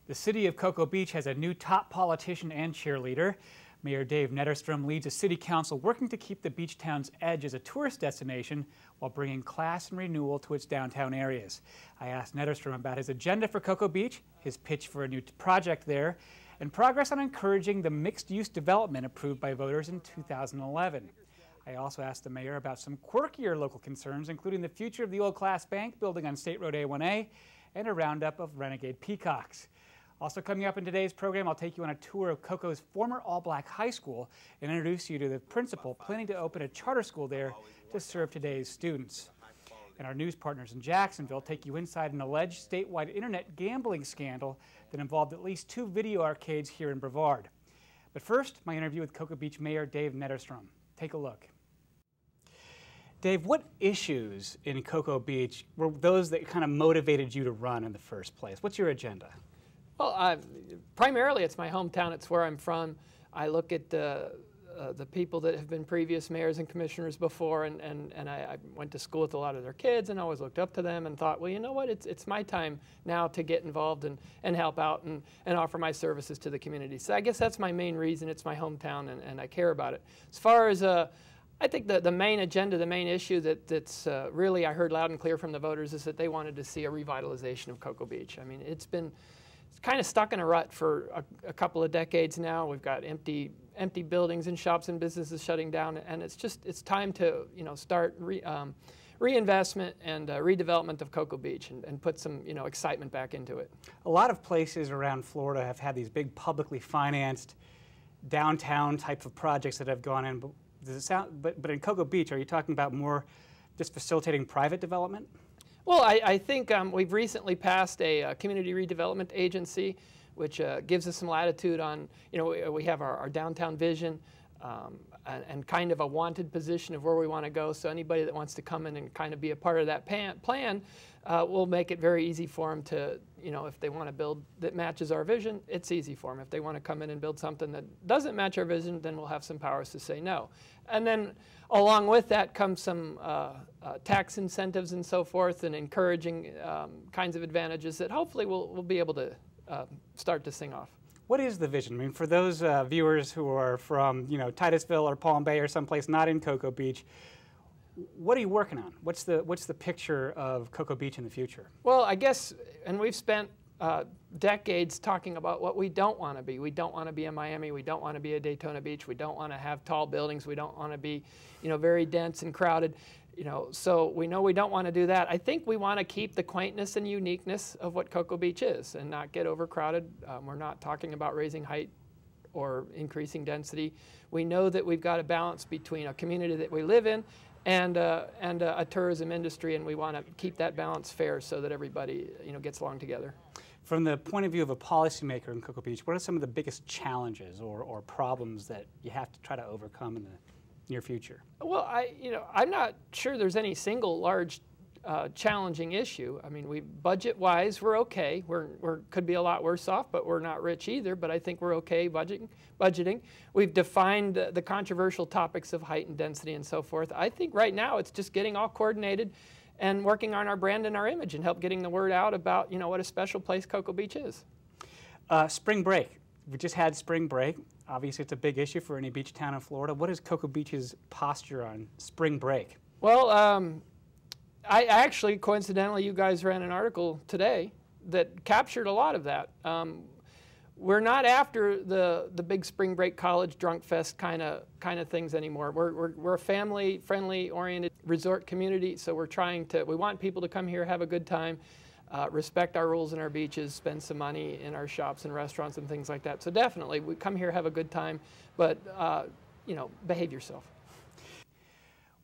The city of Cocoa Beach has a new top politician and cheerleader. Mayor Dave Netterstrom leads a city council working to keep the beach town's edge as a tourist destination while bringing class and renewal to its downtown areas. I asked Netterstrom about his agenda for Cocoa Beach, his pitch for a new project there, and progress on encouraging the mixed-use development approved by voters in 2011. I also asked the mayor about some quirkier local concerns, including the future of the old Class Bank building on State Road A1A and a roundup of renegade peacocks. Also coming up in today's program, I'll take you on a tour of Cocoa's former all-black high school and introduce you to the principal planning to open a charter school there to serve today's students. And our news partners in Jacksonville take you inside an alleged statewide internet gambling scandal that involved at least 2 video arcades here in Brevard. But first, my interview with Cocoa Beach Mayor Dave Netterstrom. Take a look. Dave, what issues in Cocoa Beach were those that kind of motivated you to run in the first place? What's your agenda? Well, primarily it's my hometown. It's where I'm from. I look at the people that have been previous mayors and commissioners before, and I went to school with a lot of their kids and always looked up to them and thought, well, you know what, it's my time now to get involved and help out and offer my services to the community. So I guess that's my main reason. It's my hometown, and I care about it. As far as I think the main agenda, the main issue that's really I heard loud and clear from the voters is that they wanted to see a revitalization of Cocoa Beach. I mean, it's kind of stuck in a rut for a couple of decades now. We've got empty buildings and shops and businesses shutting down, and it's time to start reinvestment and redevelopment of Cocoa Beach and put some excitement back into it. A lot of places around Florida have had these big publicly financed downtown type of projects that have gone in. But in Cocoa Beach, are you talking about more just facilitating private development? Well, I think we've recently passed a community redevelopment agency, which gives us some latitude on, we have our downtown vision and kind of a wanted position of where we want to go. So anybody that wants to come in and kind of be a part of that plan, we'll make it very easy for them to, if they want to build that matches our vision, it's easy for them. If they want to come in and build something that doesn't match our vision, then we'll have some powers to say no. And then along with that comes some tax incentives and so forth, and encouraging kinds of advantages that hopefully we'll be able to start to sing off. What is the vision? I mean, for those viewers who are from, Titusville or Palm Bay or someplace not in Cocoa Beach, what are you working on? What's the picture of Cocoa Beach in the future? Well, I guess, and we've spent decades talking about what we don't want to be. We don't want to be a Miami. We don't want to be a Daytona Beach. We don't want to have tall buildings. We don't want to be, very dense and crowded. So we know we don't want to do that. I think we want to keep the quaintness and uniqueness of what Cocoa Beach is and not get overcrowded. We're not talking about raising height or increasing density. We know that we've got a balance between a community that we live in and a tourism industry, and we want to keep that balance fair so that everybody gets along together. From the point of view of a policymaker in Cocoa Beach, what are some of the biggest challenges or problems that you have to try to overcome in the near future? Well, I'm not sure there's any single large challenging issue. I mean, budget-wise, we're okay. Could be a lot worse off, but we're not rich either. But I think we're okay budgeting. We've defined the controversial topics of height and density and so forth. I think right now it's just getting all coordinated and working on our brand and our image and help getting the word out about what a special place Cocoa Beach is. Spring break. We just had spring break. Obviously, it's a big issue for any beach town in Florida. What is Cocoa Beach's posture on spring break? Well, I actually, coincidentally, you guys ran an article today that captured a lot of that. We're not after the big spring break college drunk fest kind of things anymore. We're a family-friendly oriented resort community, so we want people to come here, have a good time, respect our rules and our beaches, spend some money in our shops and restaurants and things like that. So definitely, we come here, have a good time, but behave yourself.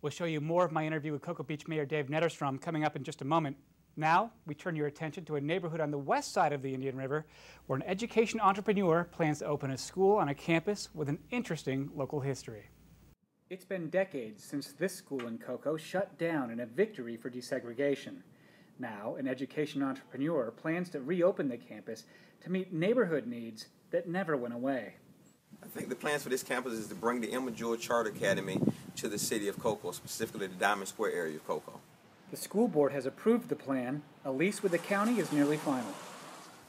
We'll show you more of my interview with Cocoa Beach Mayor Dave Netterstrom coming up in just a moment. Now, we turn your attention to a neighborhood on the west side of the Indian River where an education entrepreneur plans to open a school on a campus with an interesting local history. It's been decades since this school in Cocoa shut down in a victory for desegregation. Now, an education entrepreneur plans to reopen the campus to meet neighborhood needs that never went away. I think the plans for this campus is to bring the Emma George Charter Academy to the city of Cocoa, specifically the Diamond Square area of Cocoa. The school board has approved the plan. A lease with the county is nearly final.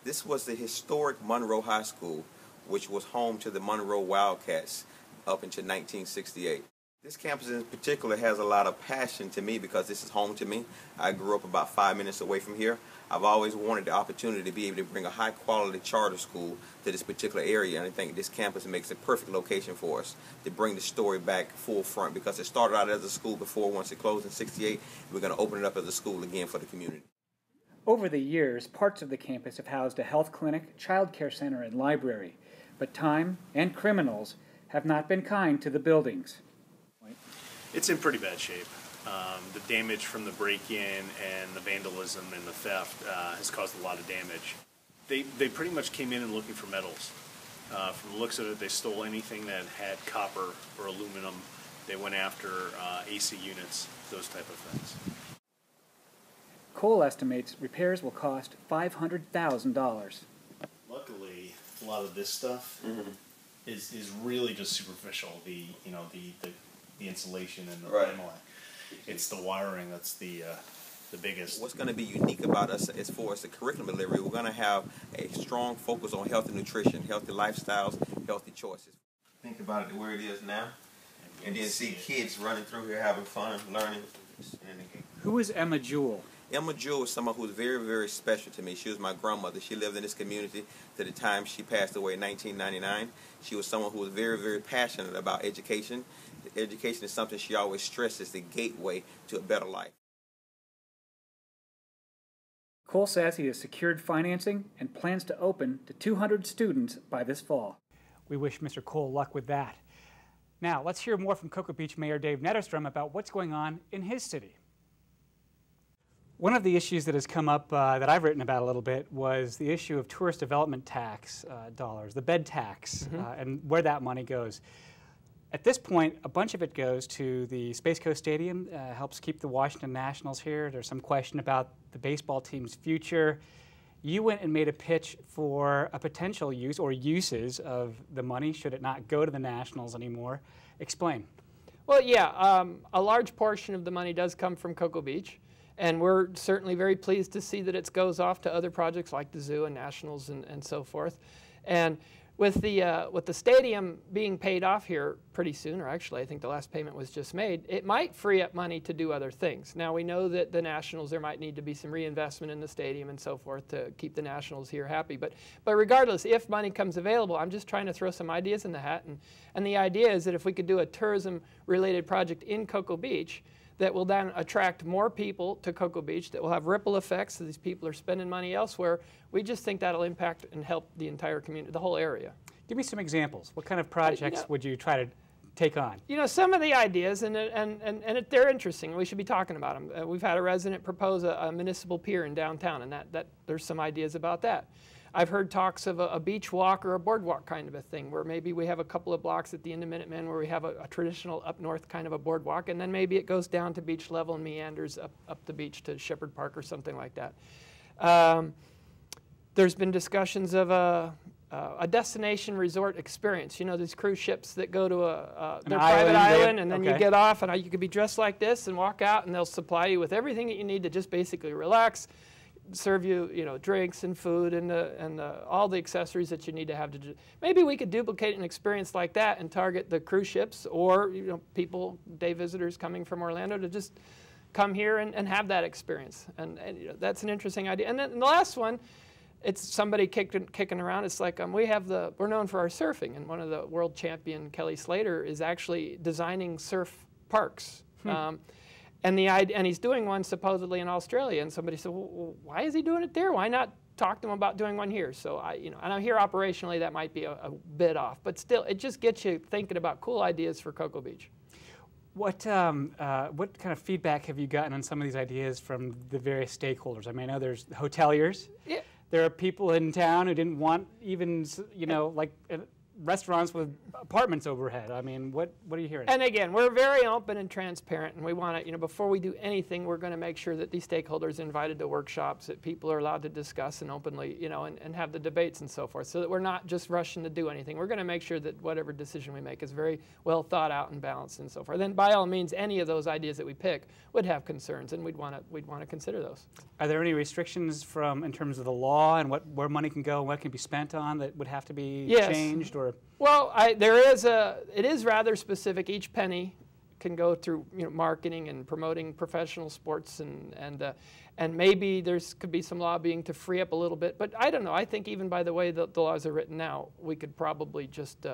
This was the historic Monroe High School, which was home to the Monroe Wildcats up until 1968. This campus in particular has a lot of passion to me because this is home to me. I grew up about 5 minutes away from here. I've always wanted the opportunity to be able to bring a high-quality charter school to this particular area, and I think this campus makes a perfect location for us to bring the story back full front, because it started out as a school before. Once it closed in '68, we're going to open it up as a school again for the community. Over the years, parts of the campus have housed a health clinic, child care center, and library, but time and criminals have not been kind to the buildings. It's in pretty bad shape. The damage from the break-in and the vandalism and the theft has caused a lot of damage. They pretty much came in and looking for metals. From the looks of it, they stole anything that had copper or aluminum. They went after AC units, those type of things. Cole estimates repairs will cost $500,000. Luckily, a lot of this stuff is really just superficial. The insulation and the paneling. It's the wiring that's the biggest. What's going to be unique about us as far as the curriculum delivery, we're going to have a strong focus on healthy nutrition, healthy lifestyles, healthy choices. Think about it where it is now, and then see kids running through here having fun, learning. Who is Emma Jewell? Emma Jewell is someone who's very, very special to me. She was my grandmother. She lived in this community to the time she passed away in 1999. She was someone who was very, very passionate about education. Education is something she always stresses, the gateway to a better life. Cole says he has secured financing and plans to open to 200 students by this fall. We wish Mr. Cole luck with that. Now, let's hear more from Cocoa Beach Mayor Dave Netterstrom about what's going on in his city. One of the issues that has come up that I've written about a little bit was the issue of tourist development tax dollars, the bed tax, and where that money goes. At this point, a bunch of it goes to the Space Coast Stadium, helps keep the Washington Nationals here. There's some question about the baseball team's future. You went and made a pitch for a potential use or uses of the money should it not go to the Nationals anymore. Explain. Well, yeah, a large portion of the money does come from Cocoa Beach, and we're certainly very pleased to see that it goes off to other projects like the zoo and Nationals and so forth. And with the stadium being paid off here pretty soon, or actually I think the last payment was just made, it might free up money to do other things. Now we know that the Nationals, there might need to be some reinvestment in the stadium and so forth to keep the Nationals here happy. But regardless, if money comes available, I'm just trying to throw some ideas in the hat. And the idea is that if we could do a tourism-related project in Cocoa Beach, that will then attract more people to Cocoa Beach, that will have ripple effects, so these people are spending money elsewhere. We just think that'll impact and help the entire community, the whole area. Give me some examples. What kind of projects would you try to take on? You know, some of the ideas, and they're interesting. We should be talking about them. We've had a resident propose a municipal pier in downtown, and that there's some ideas about that. I've heard talks of a beach walk or a boardwalk kind of a thing, where maybe we have a couple of blocks at the end of Minutemen where we have a traditional up north kind of a boardwalk, and then maybe it goes down to beach level and meanders up the beach to Shepherd Park or something like that. There's been discussions of a destination resort experience. You know, these cruise ships that go to their private island, and then you get off, and you could be dressed like this and walk out, and they'll supply you with everything that you need to just basically relax, serve you, drinks and food and all the accessories that you need to have to do. Maybe we could duplicate an experience like that and target the cruise ships or people, day visitors coming from Orlando to just come here and have that experience. And that's an interesting idea. And then the last one, it's somebody kicking around. It's like we're known for our surfing, and one of the world champion, Kelly Slater, is actually designing surf parks. And he's doing one supposedly in Australia, and somebody said, well, why is he doing it there? Why not talk to him about doing one here? So and I hear operationally that might be a bit off, but still, it just gets you thinking about cool ideas for Cocoa Beach. What kind of feedback have you gotten on some of these ideas from the various stakeholders? I mean, I know there's hoteliers. Yeah. There are people in town who didn't want even, restaurants with apartments overhead. I mean, what are you hearing? And again, we're very open and transparent, and we want to, before we do anything, we're going to make sure that these stakeholders are invited to workshops, that people are allowed to discuss and openly, and have the debates and so forth, so that we're not just rushing to do anything. We're going to make sure that whatever decision we make is very well thought out and balanced and so forth. Then, by all means, any of those ideas that we pick would have concerns, and we'd want to consider those. Are there any restrictions in terms of the law and where money can go and what can be spent on that would have to be changed? Or well, it is rather specific. Each penny can go through marketing and promoting professional sports, and maybe could be some lobbying to free up a little bit. But I don't know. I think even by the way the laws are written now, we could probably just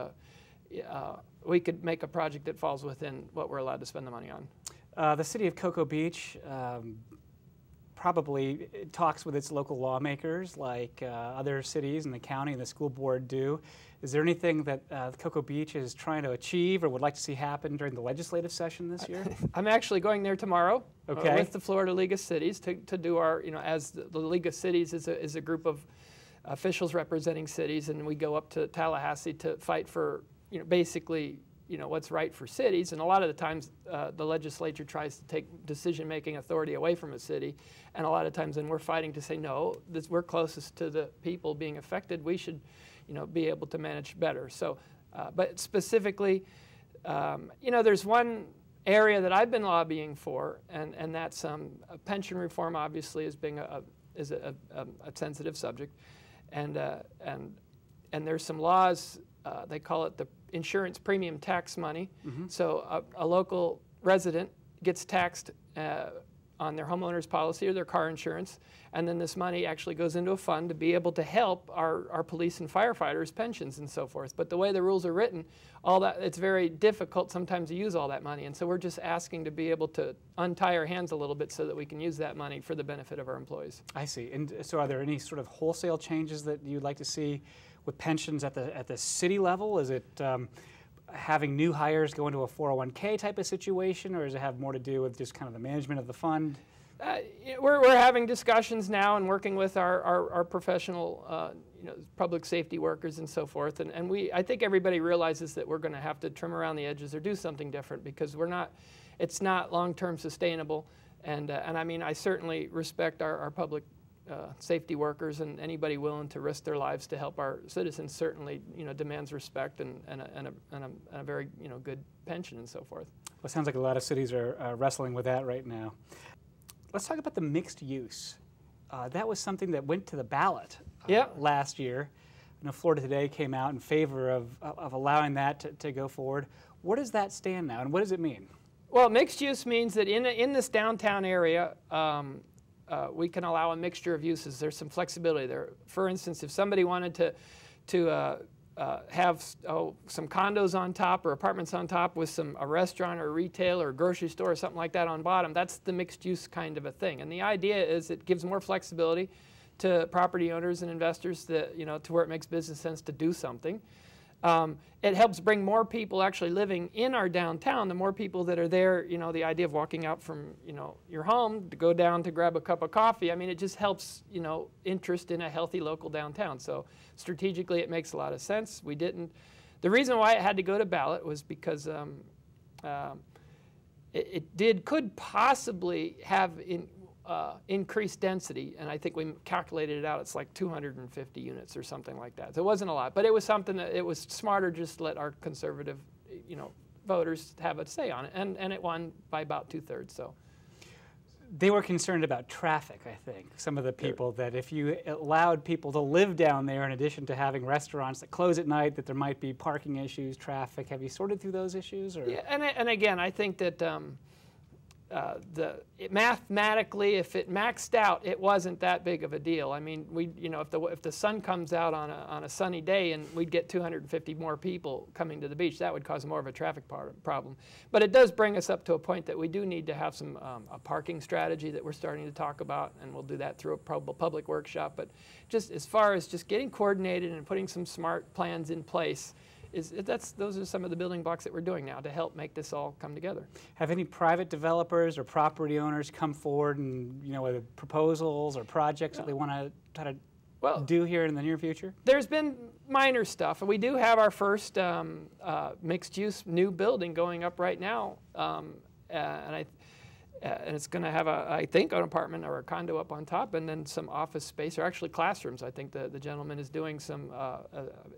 we could make a project that falls within what we're allowed to spend the money on. The city of Cocoa Beach probably talks with its local lawmakers like other cities and the county and the school board do. Is there anything that Cocoa Beach is trying to achieve or would like to see happen during the legislative session this year? I'm actually going there tomorrow with the Florida League of Cities to do our, as the League of Cities is a group of officials representing cities, and we go up to Tallahassee to fight for, basically, what's right for cities. And a lot of the times the legislature tries to take decision-making authority away from a city, and a lot of times then we're fighting to say, no, we're closest to the people being affected. We should be able to manage better. So, but specifically, there's one area that I've been lobbying for, and that's pension reform. Obviously, as being a sensitive subject, and there's some laws. They call it the insurance premium tax money. Mm-hmm. So a local resident gets taxed on their homeowner's policy or their car insurance, and then this money actually goes into a fund to be able to help our police and firefighters' pensions and so forth. But the way the rules are written, it's very difficult sometimes to use all that money, and so we're just asking to be able to untie our hands a little bit so that we can use that money for the benefit of our employees. I see. And so are there any sort of wholesale changes that you'd like to see with pensions at the city level? Is it having new hires go into a 401k type of situation, or does it have more to do with just kind of the management of the fund? We're having discussions now and working with our professional public safety workers and so forth, and I think everybody realizes that we're going to have to trim around the edges or do something different, because it's not long-term sustainable, and I mean, I certainly respect our public safety workers, and anybody willing to risk their lives to help our citizens certainly demands respect and a very good pension and so forth. Well, it sounds like a lot of cities are wrestling with that right now. Let's talk about the mixed use. That was something that went to the ballot last year. I know Florida Today came out in favor of allowing that to go forward. Where does that stand now, and what does it mean? Well, mixed use means that in this downtown area, we can allow a mixture of uses. There's some flexibility there. For instance, if somebody wanted to have some condos on top or apartments on top with a restaurant or retail or a grocery store or something like that on bottom, that's the mixed use kind of a thing. And the idea is it gives more flexibility to property owners and investors that, to where it makes business sense to do something. It helps bring more people actually living in our downtown. The more people that are there, the idea of walking out from, your home to go down to grab a cup of coffee, I mean, it just helps, interest in a healthy local downtown. So strategically, it makes a lot of sense. The reason why it had to go to ballot was because it could possibly have increased density, and I think we calculated it out. It's like 250 units or something like that. So it wasn't a lot, but it was something that it was smarter just to let our conservative, voters have a say on it, and it won by about 2/3. So they were concerned about traffic. I think some of the people that if you allowed people to live down there, in addition to having restaurants that close at night, that there might be parking issues, traffic. Have you sorted through those issues? Or? Yeah, and again, I think that. Mathematically, if it maxed out, it wasn't that big of a deal. I mean, if the sun comes out on a sunny day and we'd get 250 more people coming to the beach, that would cause more of a traffic problem. But it does bring us up to a point that we do need to have a parking strategy that we're starting to talk about, and we'll do that through a public workshop. But just as far as just getting coordinated and putting some smart plans in place, those are some of the building blocks that we're doing now to help make this all come together. Have any private developers or property owners come forward and with proposals or projects that they want to try to do here in the near future? There's been minor stuff. We do have our first mixed-use new building going up right now, and it's going to have, I think, an apartment or a condo up on top, and then some office space, or actually classrooms. I think the gentleman is doing some,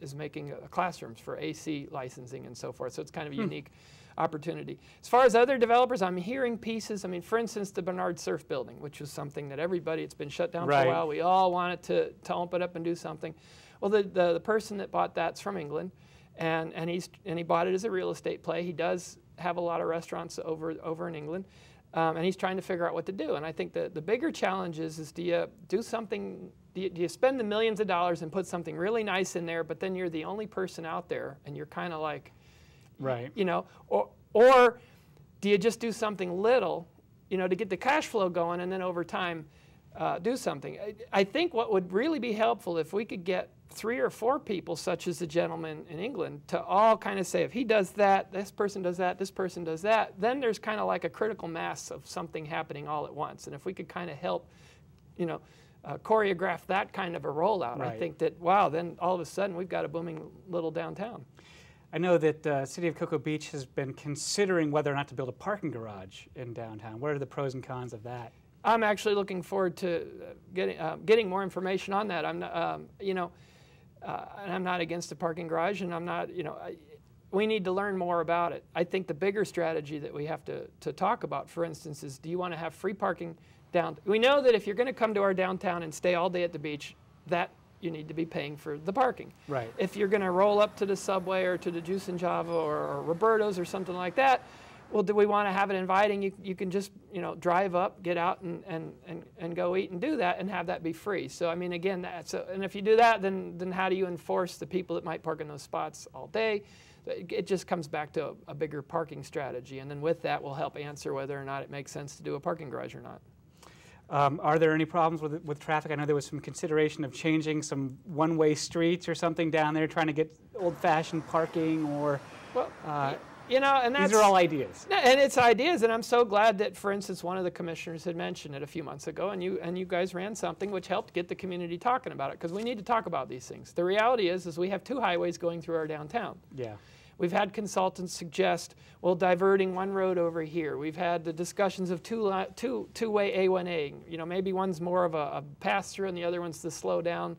is making classrooms for AC licensing and so forth. So it's kind of a unique opportunity. As far as other developers, I'm hearing pieces. I mean, for instance, the Bernard Surf Building, which was something that everybody, it's been shut down for a while. We all wanted to open it up and do something. Well, the person that bought that's from England, and he bought it as a real estate play. He does have a lot of restaurants over in England. And he's trying to figure out what to do. And I think the bigger challenge is do you do something, do you spend the millions of dollars and put something really nice in there, but then you're the only person out there and you're kind of like, you know, or do you just do something little, you know, to get the cash flow going, and then over time do something? I think what would really be helpful if we could get 3 or 4 people, such as the gentleman in England, to all kind of say, if he does that, this person does that, this person does that, then there's kind of like a critical mass of something happening all at once. And if we could kind of help, you know, choreograph that kind of a rollout, I think that, wow, then all of a sudden we've got a booming little downtown. I know that the City of Cocoa Beach has been considering whether or not to build a parking garage in downtown. What are the pros and cons of that? I'm actually looking forward to getting more information on that. I'm not, you know, and I'm not against the parking garage, and I'm not, you know, we need to learn more about it. I think the bigger strategy that we have to talk about, for instance, is do you want to have free parking down? We know that if you're going to come to our downtown and stay all day at the beach, that you need to be paying for the parking. Right. If you're going to roll up to the Subway or to the Juice and Java or Roberto's or something like that, well, do we want to have it inviting? You can just, you know, drive up, get out, and go eat and do that, and have that be free. So I mean, again, and if you do that, then how do you enforce the people that might park in those spots all day? It just comes back to a bigger parking strategy, and then with that, we'll help answer whether or not it makes sense to do a parking garage or not. Are there any problems with traffic? I know there was some consideration of changing some one-way streets or something down there, trying to get old-fashioned parking, or well. You know, and these are all ideas. And it's ideas, and I'm so glad that, for instance, one of the commissioners had mentioned it a few months ago, and you guys ran something which helped get the community talking about it, because we need to talk about these things. The reality is we have 2 highways going through our downtown. Yeah. We've had consultants suggest, well, diverting one road over here. We've had the discussions of two-way A1A. You know, maybe one's more of a pass-through and the other one's the slow down.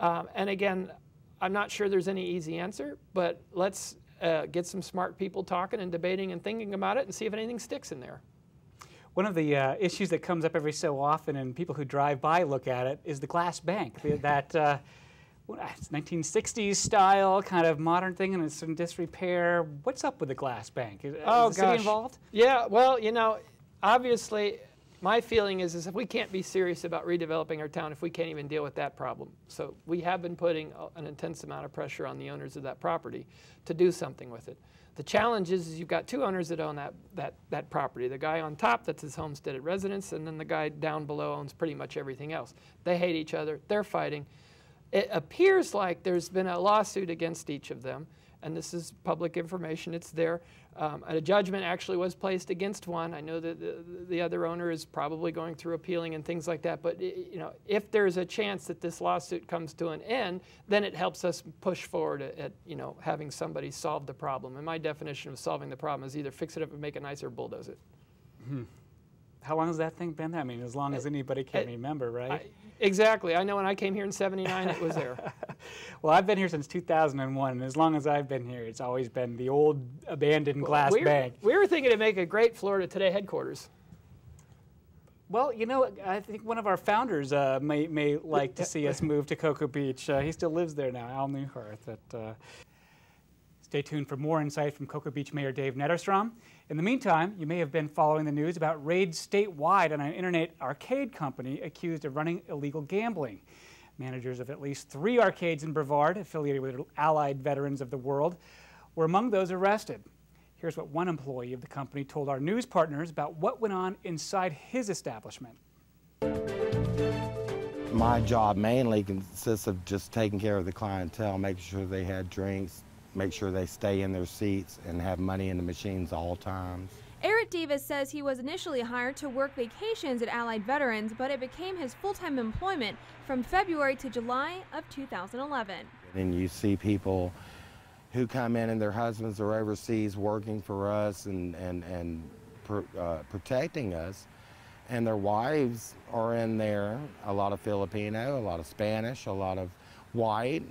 And again, I'm not sure there's any easy answer, but let's get some smart people talking and debating and thinking about it and see if anything sticks in there. One of the issues that comes up every so often, and people who drive by look at it, is the glass bank. That it's 1960s style kind of modern thing, and it's in disrepair. What's up with the glass bank? Is the city involved? Yeah, well, you know, obviously, my feeling is if we can't be serious about redeveloping our town if we can't even deal with that problem. So we have been putting an intense amount of pressure on the owners of that property to do something with it. The challenge is you've got 2 owners that own that property. The guy on top, that's his homesteaded residence, and then the guy down below owns pretty much everything else. They hate each other. They're fighting. It appears like there's been a lawsuit against each of them, and this is public information. It's there. A judgment actually was placed against one. I know that the other owner is probably going through appealing and things like that. But you know, if there's a chance that this lawsuit comes to an end, then it helps us push forward at you know, having somebody solve the problem. And my definition of solving the problem is either fix it up and make it nicer or bulldoze it. Mm-hmm. How long has that thing been there? I mean, as long as anybody can remember, right? Exactly. I know when I came here in '79, it was there. Well, I've been here since 2001, and as long as I've been here, it's always been the old abandoned glass bank. We were thinking to make a great Florida Today headquarters. Well, you know, I think one of our founders may like to see us move to Cocoa Beach. He still lives there now, Al Newhart. Stay tuned for more insight from Cocoa Beach Mayor Dave Netterstrom. In the meantime, you may have been following the news about raids statewide on an internet arcade company accused of running illegal gambling. Managers of at least 3 arcades in Brevard, affiliated with Allied Veterans of the World, were among those arrested. Here's what one employee of the company told our news partners about what went on inside his establishment. My job mainly consists of just taking care of the clientele, making sure they had drinks, make sure they stay in their seats and have money in the machines all times. Eric Davis says he was initially hired to work vacations at Allied Veterans, but it became his full-time employment from February to July of 2011. And you see people who come in and their husbands are overseas working for us and protecting us, and their wives are in there, a lot of Filipino, a lot of Spanish, a lot of white,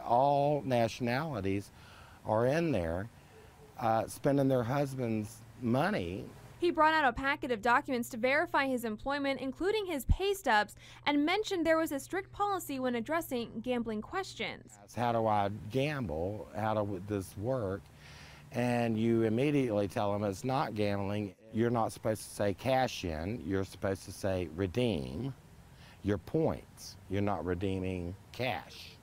all nationalities are in there spending their husbands' money. He brought out a packet of documents to verify his employment, including his pay stubs, and mentioned there was a strict policy when addressing gambling questions. How do I gamble? How does this work? And you immediately tell them it's not gambling. You're not supposed to say cash in. You're supposed to say redeem your points. You're not redeeming cash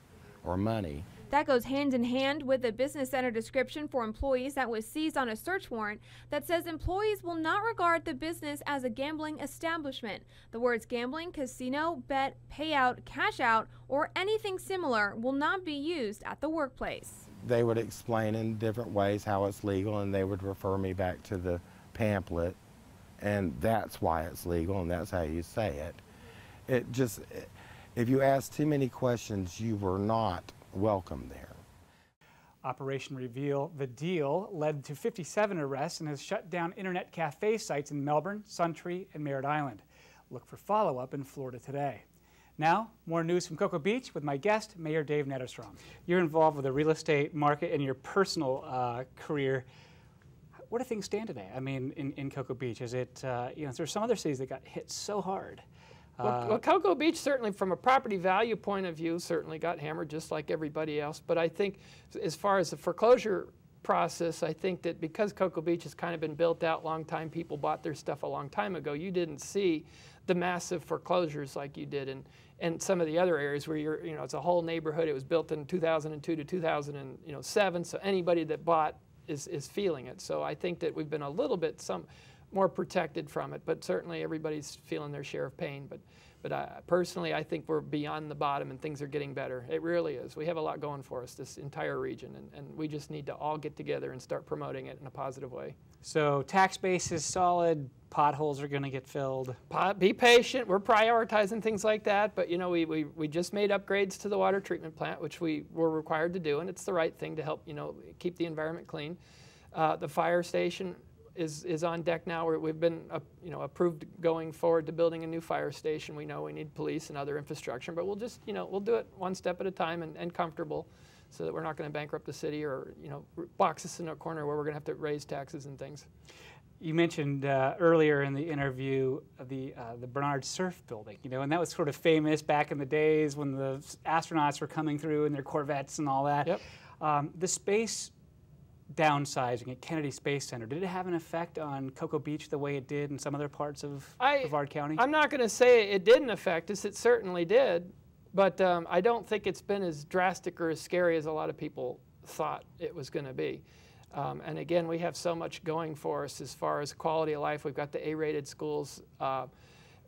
or money. That goes hand in hand with the business center description for employees that was seized on a search warrant that says employees will not regard the business as a gambling establishment. The words gambling, casino, bet, payout, cash out, or anything similar will not be used at the workplace. They would explain in different ways how it's legal, and they would refer me back to the pamphlet, and that's why it's legal, and that's how you say it. It just, if you ask too many questions, you were not welcome there. Operation Reveal the Deal led to 57 arrests and has shut down internet cafe sites in Melbourne, Suntree, and Merritt Island. Look for follow-up in Florida today. Now, more news from Cocoa Beach with my guest, Mayor Dave Netterstrom. You're involved with the real estate market in your personal career. Where do things stand today? I mean, in Cocoa Beach, is it, there's some other cities that got hit so hard. Well, Cocoa Beach, certainly from a property value point of view, certainly got hammered just like everybody else. But I think as far as the foreclosure process, I think that because Cocoa Beach has kind of been built out a long time, people bought their stuff a long time ago, you didn't see the massive foreclosures like you did in some of the other areas where it's a whole neighborhood. It was built in 2002 to 2007, so anybody that bought is feeling it. So I think that we've been a little bit more protected from it, but certainly everybody's feeling their share of pain. But personally, I think we're beyond the bottom and things are getting better. It really is. We have a lot going for us, this entire region, and we just need to all get together and start promoting it in a positive way. So tax base is solid, potholes are going to get filled. Be patient. We're prioritizing things like that, but we just made upgrades to the water treatment plant, which we were required to do, and it's the right thing to help keep the environment clean. The fire station is on deck now. We've been approved going forward to building a new fire station. We know we need police and other infrastructure, but we'll just we'll do it one step at a time and comfortable, so that we're not going to bankrupt the city or box us in a corner where we're going to have to raise taxes and things. You mentioned earlier in the interview the Bernard Surf building, and that was sort of famous back in the days when the astronauts were coming through in their Corvettes and all that. Yep. The space downsizing at Kennedy Space Center, did it have an effect on Cocoa Beach the way it did in some other parts of Brevard County? I'm not going to say it didn't affect us. It certainly did, but I don't think it's been as drastic or as scary as a lot of people thought it was going to be. And again, we have so much going for us as far as quality of life. We've got the A-rated schools.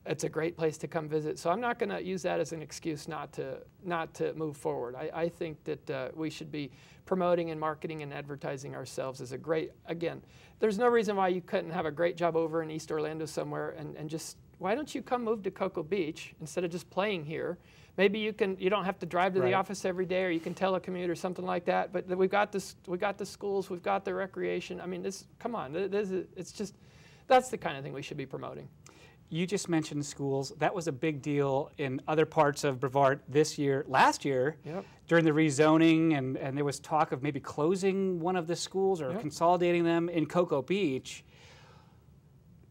It's a great place to come visit. So I'm not going to use that as an excuse not to move forward. I think that we should be promoting and marketing and advertising ourselves as a great, again, there's no reason why you couldn't have a great job over in East Orlando somewhere and just, why don't you come move to Cocoa Beach instead of just playing here? Maybe you don't have to drive to the office every day, or you can telecommute or something like that. But we got the schools, we've got the recreation. I mean, come on, that's the kind of thing we should be promoting. You just mentioned schools. That was a big deal in other parts of Brevard last year, yep, during the rezoning, and there was talk of maybe closing one of the schools or consolidating them in Cocoa Beach.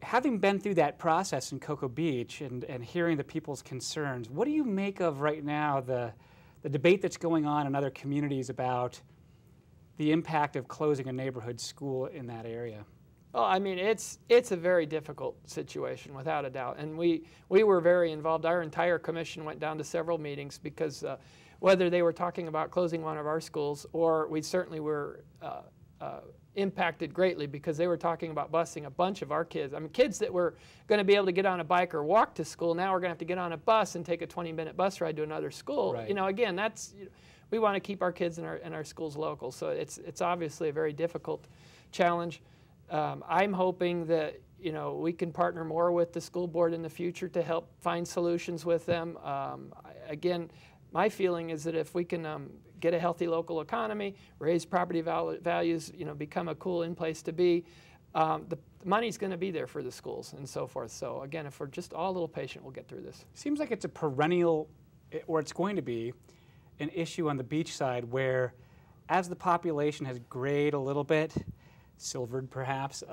Having been through that process in Cocoa Beach and hearing the people's concerns, what do you make of right now the debate that's going on in other communities about the impact of closing a neighborhood school in that area? Well, I mean, it's a very difficult situation, without a doubt. And we were very involved. Our entire commission went down to several meetings because whether they were talking about closing one of our schools, or we certainly were impacted greatly because they were talking about busing a bunch of our kids. I mean, kids that were going to be able to get on a bike or walk to school, now we're going to have to get on a bus and take a 20-minute bus ride to another school. Right. Again, we want to keep our kids in our schools local. So it's obviously a very difficult challenge. I'm hoping that we can partner more with the school board in the future to help find solutions with them. Again, my feeling is that if we can get a healthy local economy, raise property values, become a cool in-place to be, the money's going to be there for the schools and so forth. So again, if we're just all a little patient, we'll get through this. Seems like it's a perennial, or it's going to be, an issue on the beach side where as the population has grayed a little bit, silvered perhaps,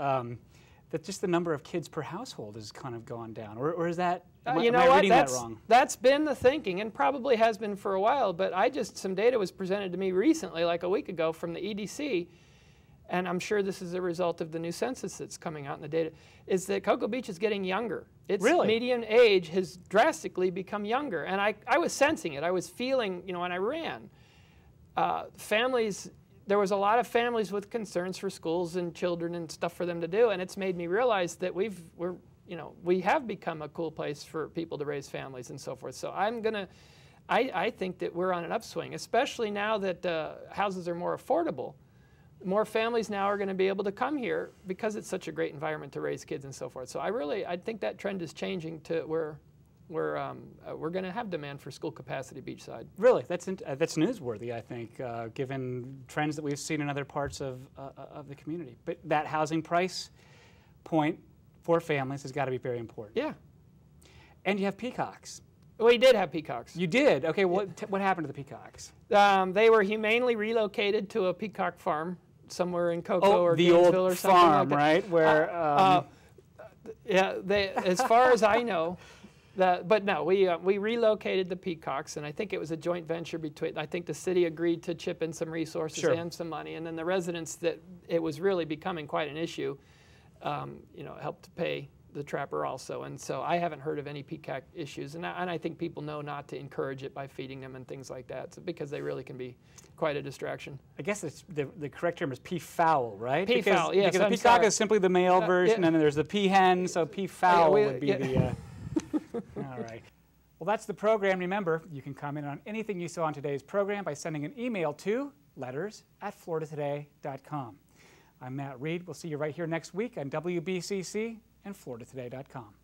that just the number of kids per household has kind of gone down. Or is that, am I reading that wrong? That's been the thinking, and probably has been for a while, but some data was presented to me recently, like a week ago, from the EDC, and I'm sure this is a result of the new census that's coming out in the data, is that Cocoa Beach is getting younger. Its median age has drastically become younger, and I was sensing it. I was feeling, when I ran, families, there was a lot of families with concerns for schools and children and stuff for them to do, and it's made me realize that we have become a cool place for people to raise families and so forth. So I think that we're on an upswing, especially now that houses are more affordable. More families now are going to be able to come here because it's such a great environment to raise kids and so forth. So I think that trend is changing to where we're going to have demand for school capacity beachside. Really, that's newsworthy, I think, given trends that we've seen in other parts of the community. But that housing price point for families has got to be very important. Yeah. And you have peacocks. We did have peacocks. You did? Okay, what happened to the peacocks? They were humanely relocated to a peacock farm somewhere in Cocoa or Gainesville or something farm, like that. Right? Where, yeah, as far as I know, but no, we relocated the peacocks, and I think it was a joint venture between, I think the city agreed to chip in some resources and some money, and then the residents that it was really becoming quite an issue, helped to pay the trapper also. And so I haven't heard of any peacock issues, and I think people know not to encourage it by feeding them and things like that, because they really can be quite a distraction. I guess the correct term is peafowl, right? Peafowl, yes. Because the peacock is simply the male version, and then there's the peahen, so peafowl would be the... All right. Well, that's the program. Remember, you can comment on anything you saw on today's program by sending an email to letters@floridatoday.com. I'm Matt Reed. We'll see you right here next week on WBCC and FloridaToday.com.